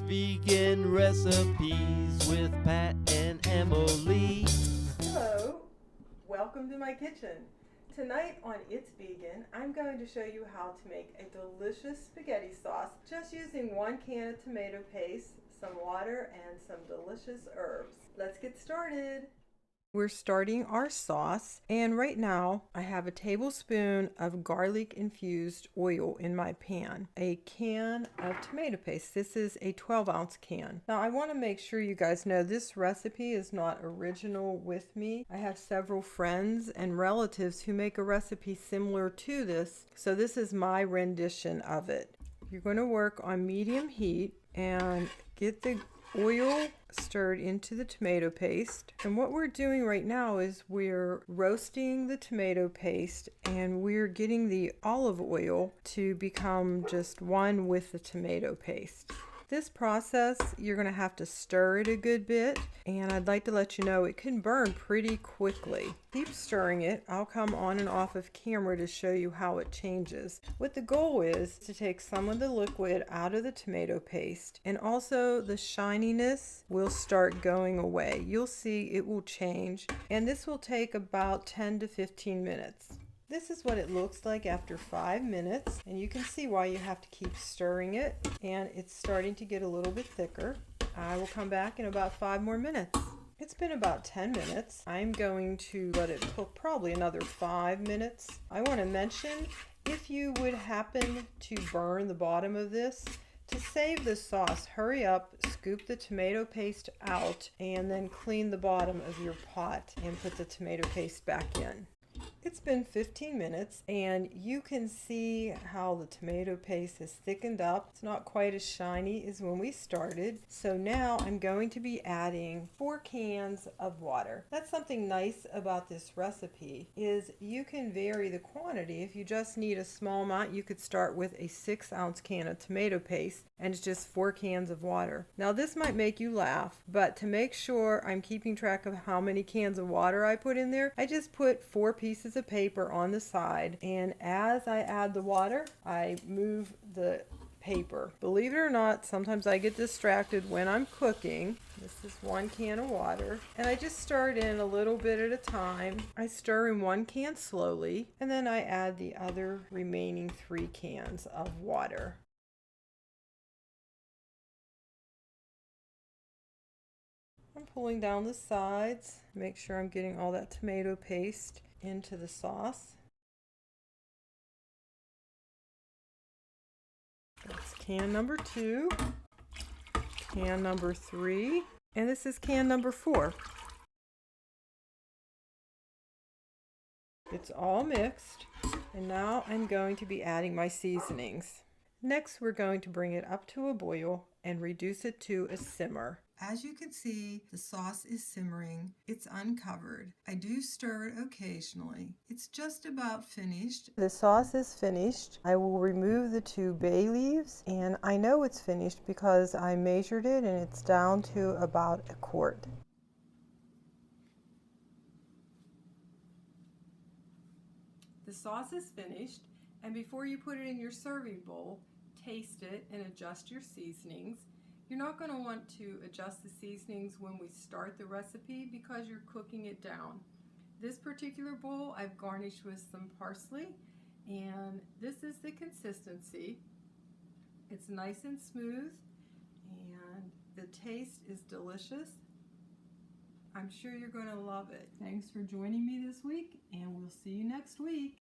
Vegan recipes with Pat and Emily. Hello, welcome to my kitchen. Tonight on It's Vegan, I'm going to show you how to make a delicious spaghetti sauce just using 1 can of tomato paste, some water, and some delicious herbs. Let's get started. We're starting our sauce, and right now I have a tablespoon of garlic infused oil in my pan, a can of tomato paste. This is a 12-ounce can. Now I want to make sure you guys know this recipe is not original with me. I have several friends and relatives who make a recipe similar to this, so this is my rendition of it. You're going to work on medium heat and get the oil stirred into the tomato paste. And what we're doing right now is we're roasting the tomato paste and we're getting the olive oil to become just one with the tomato paste. This process, you're going to have to stir it a good bit, and I'd like to let you know it can burn pretty quickly. Keep stirring it. I'll come on and off of camera to show you how it changes. What the goal is to take some of the liquid out of the tomato paste, and also the shininess will start going away. You'll see it will change, and this will take about 10 to 15 minutes. This is what it looks like after 5 minutes, and you can see why you have to keep stirring it, and it's starting to get a little bit thicker. I will come back in about 5 more minutes. It's been about 10 minutes. I'm going to let it cook probably another 5 minutes. I want to mention, if you would happen to burn the bottom of this, to save the sauce, hurry up, scoop the tomato paste out, and then clean the bottom of your pot and put the tomato paste back in. It's been 15 minutes, and you can see how the tomato paste has thickened up. It's not quite as shiny as when we started. So now I'm going to be adding 4 cans of water. That's something nice about this recipe, is you can vary the quantity. If you just need a small amount, you could start with a 6-ounce can of tomato paste, and it's just 4 cans of water. Now this might make you laugh, but to make sure I'm keeping track of how many cans of water I put in there, I just put 4 pieces of paper on the side, and as I add the water, I move the paper. Believe it or not, sometimes I get distracted when I'm cooking. This is 1 can of water, and I just stir it in a little bit at a time. I stir in 1 can slowly, and then I add the other remaining 3 cans of water. I'm pulling down the sides, make sure I'm getting all that tomato paste into the sauce. That's can number 2, can number 3, and this is can number 4. It's all mixed, and now I'm going to be adding my seasonings. Next, we're going to bring it up to a boil and reduce it to a simmer. As you can see, the sauce is simmering. It's uncovered. I do stir it occasionally. It's just about finished. The sauce is finished. I will remove the 2 bay leaves, and I know it's finished because I measured it and it's down to about a quart. The sauce is finished, and before you put it in your serving bowl, taste it and adjust your seasonings. You're not going to want to adjust the seasonings when we start the recipe because you're cooking it down. This particular bowl I've garnished with some parsley, and this is the consistency. It's nice and smooth, and the taste is delicious. I'm sure you're going to love it. Thanks for joining me this week, and we'll see you next week.